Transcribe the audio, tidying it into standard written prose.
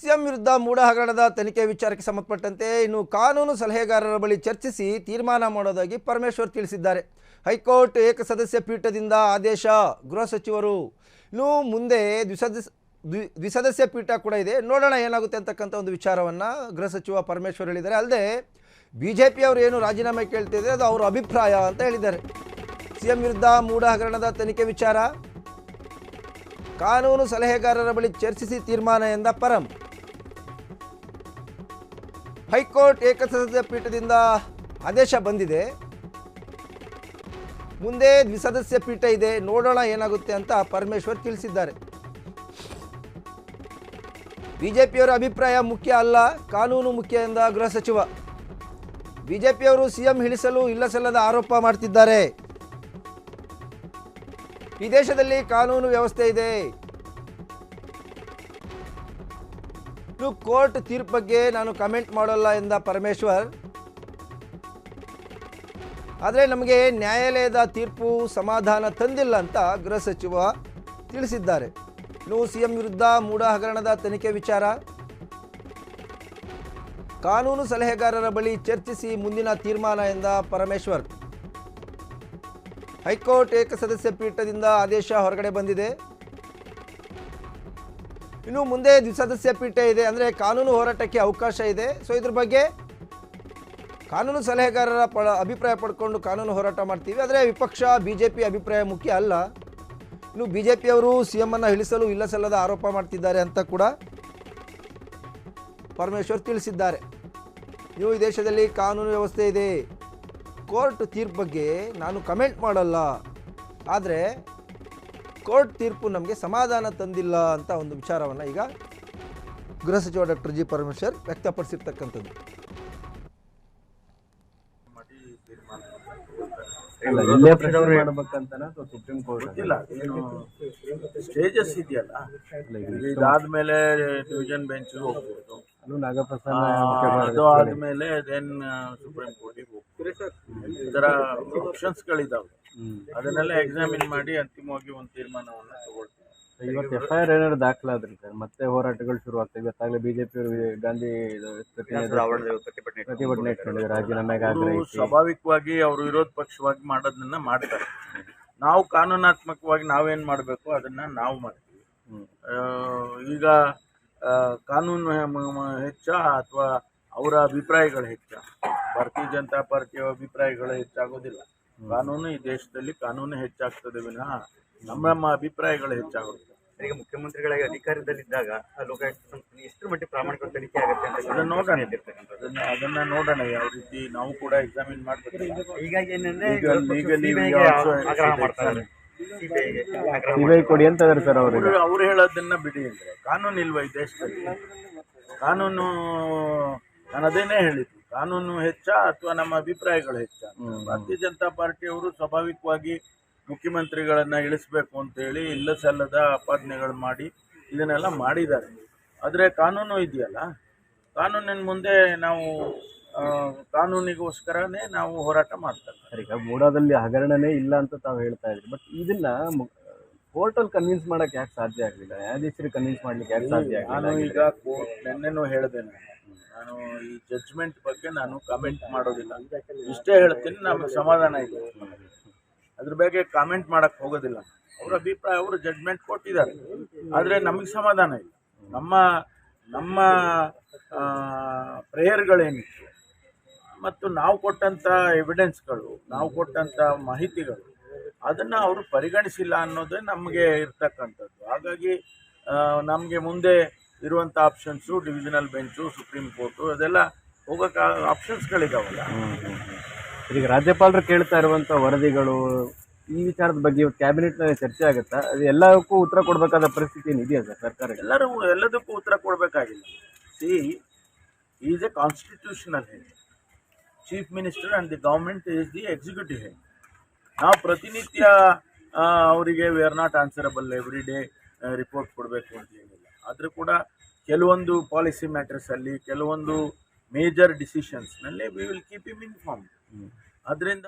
CM ವಿರುದ್ಧ ಮೂಢ ಹಗರಣದ ತನಿಖೆ ವಿಚಾರಕ್ಕೆ ಸಂಬಂಧಪಟ್ಟಂತೆ ಇನ್ನು ಕಾನೂನು ಸಲಹೆಗಾರರ ಬಳಿ ಚರ್ಚಿಸಿ ತೀರ್ಮಾನ ಮಾಡೋದಾಗಿ ಪರಮೇಶ್ವರ್ ತಿಳಿಸಿದ್ದಾರೆ. ಹೈಕೋರ್ಟ್ ಏಕಸದಸ್ಯ ಪೀಠದಿಂದ ಆದೇಶ. ಗೃಹ ಸಚಿವರು ಇನ್ನು ಮುಂದೆ ದ್ವಿಸದಸ್ಯ ಪೀಠ ಕೂಡ ಇದೆ, ನೋಡೋಣ ಏನಾಗುತ್ತೆ ಅಂತಕ್ಕಂಥ ಒಂದು ವಿಚಾರವನ್ನು ಗೃಹ ಸಚಿವ ಪರಮೇಶ್ವರ್ ಹೇಳಿದ್ದಾರೆ. ಅಲ್ಲದೆ ಬಿಜೆಪಿ ಅವರು ಏನು ರಾಜೀನಾಮೆ ಕೇಳ್ತಿದ್ದಾರೆ ಅದು ಅವರ ಅಭಿಪ್ರಾಯ ಅಂತ ಹೇಳಿದ್ದಾರೆ. ಸಿಎಂ ವಿರುದ್ಧ ಮೂಢ ಹಗರಣದ ತನಿಖೆ ವಿಚಾರ ಕಾನೂನು ಸಲಹೆಗಾರರ ಬಳಿ ಚರ್ಚಿಸಿ ತೀರ್ಮಾನ ಎಂದ ಪರಂ. ಹೈಕೋರ್ಟ್ ಏಕಸದಸ್ಯ ಪೀಠದಿಂದ ಆದೇಶ ಬಂದಿದೆ, ಮುಂದೆ ದ್ವಿಸದಸ್ಯ ಪೀಠ ಇದೆ, ನೋಡೋಣ ಏನಾಗುತ್ತೆ ಅಂತ ಪರಮೇಶ್ವರ್ ತಿಳಿಸಿದ್ದಾರೆ. ಬಿಜೆಪಿಯವರ ಅಭಿಪ್ರಾಯ ಮುಖ್ಯ ಅಲ್ಲ, ಕಾನೂನು ಮುಖ್ಯ ಎಂದ ಗೃಹ ಸಚಿವ. ಬಿಜೆಪಿಯವರು ಸಿಎಂ ಇಳಿಸಲು ಇಲ್ಲಸಲ್ಲದ ಆರೋಪ ಮಾಡ್ತಿದ್ದಾರೆ. ಈ ದೇಶದಲ್ಲಿ ಕಾನೂನು ವ್ಯವಸ್ಥೆ ಇದೆ. ಕೋರ್ಟ್ ತೀರ್ಪು ಬಗ್ಗೆ ನಾನು ಕಮೆಂಟ್ ಮಾಡೋಲ್ಲ ಎಂದ ಪರಮೇಶ್ವರ್. ಆದರೆ ನಮಗೆ ನ್ಯಾಯಾಲಯದ ತೀರ್ಪು ಸಮಾಧಾನ ತಂದಿಲ್ಲ ಅಂತ ಗೃಹ ಸಚಿವ ತಿಳಿಸಿದ್ದಾರೆ. ಇನ್ನು ಸಿಎಂ ವಿರುದ್ಧ ಮೂಢ ಹಗರಣದ ತನಿಖೆ ವಿಚಾರ ಕಾನೂನು ಸಲಹೆಗಾರರ ಬಳಿ ಚರ್ಚಿಸಿ ಮುಂದಿನ ತೀರ್ಮಾನ ಎಂದ ಪರಮೇಶ್ವರ್. ಹೈಕೋರ್ಟ್ ಏಕಸದಸ್ಯ ಪೀಠದಿಂದ ಆದೇಶ ಹೊರಗಡೆ ಬಂದಿದೆ, ಇನ್ನು ಮುಂದೆ ದ್ವಿಸದಸ್ಯ ಪೀಠ ಇದೆ, ಅಂದರೆ ಕಾನೂನು ಹೋರಾಟಕ್ಕೆ ಅವಕಾಶ ಇದೆ. ಸೊ ಇದ್ರ ಬಗ್ಗೆ ಕಾನೂನು ಸಲಹೆಗಾರರ ಅಭಿಪ್ರಾಯ ಪಡ್ಕೊಂಡು ಕಾನೂನು ಹೋರಾಟ ಮಾಡ್ತೀವಿ, ಆದರೆ ವಿಪಕ್ಷ ಬಿಜೆಪಿ ಅಭಿಪ್ರಾಯ ಮುಖ್ಯ ಅಲ್ಲ. ಇನ್ನು ಬಿಜೆಪಿಯವರು ಸಿಎಂ ಅನ್ನು ಇಳಿಸಲು ಇಲ್ಲಸಲ್ಲದ ಆರೋಪ ಮಾಡ್ತಿದ್ದಾರೆ ಅಂತ ಕೂಡ ಪರಮೇಶ್ವರ್ ತಿಳಿಸಿದ್ದಾರೆ. ಇನ್ನು ಈ ದೇಶದಲ್ಲಿ ಕಾನೂನು ವ್ಯವಸ್ಥೆ ಇದೆ, ಕೋರ್ಟ್ ತೀರ್ಪು ಬಗ್ಗೆ ನಾನು ಕಮೆಂಟ್ ಮಾಡಲ್ಲ, ಆದರೆ ಕೋರ್ಟ್ ತೀರ್ಪು ನಮಗೆ ಸಮಾಧಾನ ತಂದಿಲ್ಲ ಅಂತ ಒಂದು ವಿಚಾರವನ್ನು ಈಗ ಗೃಹ ಸಚಿವ ಡಾಕ್ಟರ್ ಜಿ ಪರಮೇಶ್ವರ್ ವ್ಯಕ್ತಪಡಿಸಿರ್ತಕ್ಕಂಥದ್ದು. ಸುಪ್ರೀಂ ಕೋರ್ಟ್ ಇಲ್ಲ, ಸ್ಟೇಜಸ್ ಇದೆಯಲ್ಲ, ಇದಾದ್ಮೇಲೆ ಡಿವಿಷನ್ ಬೆಂಚ್ ಹೋಗ್ಬೋದು, ಅದು ಆದ್ಮೇಲೆ ದೆನ್ ಸುಪ್ರೀಂ ಕೋರ್ಟಿಗೆ ಹೋಗ್ಬೋದು. ಈ ಥರ ಆಪ್ಷನ್ಸ್ಗಳಿದಾವೆ, ಅದನ್ನೆಲ್ಲ ಎಕ್ಸಾಮಿನ್ ಮಾಡಿ ಅಂತಿಮವಾಗಿ ಒಂದು ತೀರ್ಮಾನವನ್ನು ತಗೊಳ್ತೀವಿ. ಇವತ್ತು FIR ಏನಾದ್ರು ದಾಖಲಾದ್ರಿ ಸರ್, ಮತ್ತೆ ಹೋರಾಟಗಳು ಶುರು ಆಗ್ತವೆ. ಇವತ್ತಾಗಲೇ ಬಿಜೆಪಿ ಗಾಂಧಿ ಪ್ರತಿಭಟನೆ ರಾಜೀನಾಮೆಗೆ ಆಗ್ರಹಿಸಿ ಸ್ವಾಭಾವಿಕವಾಗಿ ಅವರು ವಿರೋಧ ಪಕ್ಷವಾಗಿ ಮಾಡೋದನ್ನ ಮಾಡ್ತಾರೆ. ನಾವು ಕಾನೂನಾತ್ಮಕವಾಗಿ ನಾವೇನು ಮಾಡಬೇಕು ಅದನ್ನ ನಾವು ಮಾಡ್ತೀವಿ. ಈಗ ಕಾನೂನು ಹೆಚ್ಚ ಅಥವಾ ಅವರ ಅಭಿಪ್ರಾಯಗಳು ಹೆಚ್ಚ? ಭಾರತೀಯ ಜನತಾ ಪಾರ್ಟಿಯ ಅಭಿಪ್ರಾಯಗಳು ಹೆಚ್ಚಾಗೋದಿಲ್ಲ. ಕಾನೂನು ಈ ದೇಶದಲ್ಲಿ ಕಾನೂನು ಹೆಚ್ಚಾಗ್ತದೆ ವಿನಃ ನಮ್ಮ ಅಭಿಪ್ರಾಯಗಳು ಹೆಚ್ಚಾಗುತ್ತೆ. ಈಗ ಮುಖ್ಯಮಂತ್ರಿಗಳಾಗಿ ಅಧಿಕಾರದಲ್ಲಿದ್ದಾಗ ಲೋಕಾಯುಕ್ತ ಎಷ್ಟು ಮಟ್ಟಿಗೆ ಪ್ರಾಮಾಣಿಕ ತನಿಖೆ ಆಗುತ್ತೆ ಅಂತ ಅದನ್ನ ನೋಡೋಣ, ಯಾವ ರೀತಿ ನಾವು ಕೂಡ ಎಕ್ಸಾಮಿನ್ ಮಾಡ್ಬೇಕು. ಹೀಗಾಗಿ ಏನಂದ್ರೆ ಸಿಬಿಐ ಕೊಡಿ ಅಂತ ಸರ್ ಅವ್ರು ಹೇಳೋದನ್ನ ಬಿಡಿ. ಅಂದ್ರೆ ಕಾನೂನು ಇಲ್ವಾ ಈ ದೇಶದಲ್ಲಿ? ಕಾನೂನು, ನಾನು ಅದೇನೇ ಹೇಳಿದ್ದು, ಕಾನೂನು ಹೆಚ್ಚ ಅಥವಾ ನಮ್ಮ ಅಭಿಪ್ರಾಯಗಳು ಹೆಚ್ಚ? ಭಾರತೀಯ ಜನತಾ ಪಾರ್ಟಿಯವರು ಸ್ವಾಭಾವಿಕವಾಗಿ ಮುಖ್ಯಮಂತ್ರಿಗಳನ್ನ ಇಳಿಸ್ಬೇಕು ಅಂತೇಳಿ ಇಲ್ಲ ಸಲ್ಲದ ಆಪಾದನೆಗಳು ಮಾಡಿ ಇದನ್ನೆಲ್ಲ ಮಾಡಿದ್ದಾರೆ. ಆದರೆ ಕಾನೂನು ಇದೆಯಲ್ಲ, ಕಾನೂನಿನ ಮುಂದೆ ನಾವು ಕಾನೂನಿಗೋಸ್ಕರನೇ ನಾವು ಹೋರಾಟ ಮಾಡ್ತಾರೆ. ಈಗ ಮೂಡಾದಲ್ಲಿ ಹಗರಣನೇ ಇಲ್ಲ ಅಂತ ತಾವು ಹೇಳ್ತಾ ಇದ್ರಿ, ಬಟ್ ಇದನ್ನ ಕೋರ್ಟಲ್ಲಿ ಕನ್ವಿನ್ಸ್ ಮಾಡಕ್ಕೆ ಯಾಕೆ ಸಾಧ್ಯ ಆಗಲಿಲ್ಲ? ನ್ಯಾಯಾಧೀಶರಿಗೆ ಕನ್ವಿನ್ಸ್ ಮಾಡ್ಲಿಕ್ಕೆ ಯಾಕೆ ಸಾಧ್ಯ ಆಗಲಿಲ್ಲ? ನಾನು ಈಗ ನೆನ್ನೆನೂ ಹೇಳಿದೆ, ನಾನು ಈ ಜಡ್ಜ್ಮೆಂಟ್ ಬಗ್ಗೆ ನಾನು ಕಾಮೆಂಟ್ ಮಾಡೋದಿಲ್ಲ, ಇಷ್ಟೇ ಹೇಳ್ತೀನಿ. ನಮಗೆ ಸಮಾಧಾನ ಇದೆ, ಅದ್ರ ಬಗ್ಗೆ ಕಾಮೆಂಟ್ ಮಾಡಕ್ಕೆ ಹೋಗೋದಿಲ್ಲ. ಅವ್ರ ಅಭಿಪ್ರಾಯ, ಅವರು ಜಡ್ಜ್ಮೆಂಟ್ ಕೊಟ್ಟಿದ್ದಾರೆ, ಆದರೆ ನಮಗೆ ಸಮಾಧಾನ ಇಲ್ಲ. ನಮ್ಮ ಪ್ರೇಯರ್ಗಳೇನಿತ್ತು ಮತ್ತು ನಾವು ಕೊಟ್ಟಂಥ ಎವಿಡೆನ್ಸ್ಗಳು, ನಾವು ಕೊಟ್ಟಂಥ ಮಾಹಿತಿಗಳು, ಅದನ್ನು ಅವರು ಪರಿಗಣಿಸಿಲ್ಲ ಅನ್ನೋದೇ ನಮಗೆ ಇರ್ತಕ್ಕಂಥದ್ದು. ಹಾಗಾಗಿ ನಮಗೆ ಮುಂದೆ ಇರುವಂಥ options divisional bench, supreme court, ಅದೆಲ್ಲ ಹೋಗೋಕ್ಕೆ ಆಪ್ಷನ್ಸ್ಗಳಿದಾವಲ್ಲ. ಈಗ ರಾಜ್ಯಪಾಲರು ಕೇಳ್ತಾ ಇರುವಂಥ ವರದಿಗಳು, ಈ ವಿಚಾರದ ಬಗ್ಗೆ ಇವತ್ತು ಕ್ಯಾಬಿನೆಟ್ನಲ್ಲಿ ಚರ್ಚೆ ಆಗುತ್ತಾ? ಅದು ಎಲ್ಲಕ್ಕೂ ಉತ್ತರ ಕೊಡಬೇಕಾದ ಪರಿಸ್ಥಿತಿ ಇದೆಯಾ ಸರ್ ಸರ್ಕಾರ? ಎಲ್ಲದಕ್ಕೂ ಉತ್ತರ ಕೊಡಬೇಕಾಗಿಲ್ಲ. ಸಿ is a constitutional head, chief minister and the government is the executive head. ನಾವು ಪ್ರತಿನಿತ್ಯ ಅವರಿಗೆ we are not answerable every day report ಕೊಡಬೇಕು ಅಂತ ಏನಿಲ್ಲ. ಆದರೂ ಕೂಡ ಕೆಲವೊಂದು ಪಾಲಿಸಿ ಮ್ಯಾಟರ್ಸಲ್ಲಿ, ಕೆಲವೊಂದು ಮೇಜರ್ ಡಿಸಿಷನ್ಸ್ನಲ್ಲಿ we will keep him informed. ಅದರಿಂದ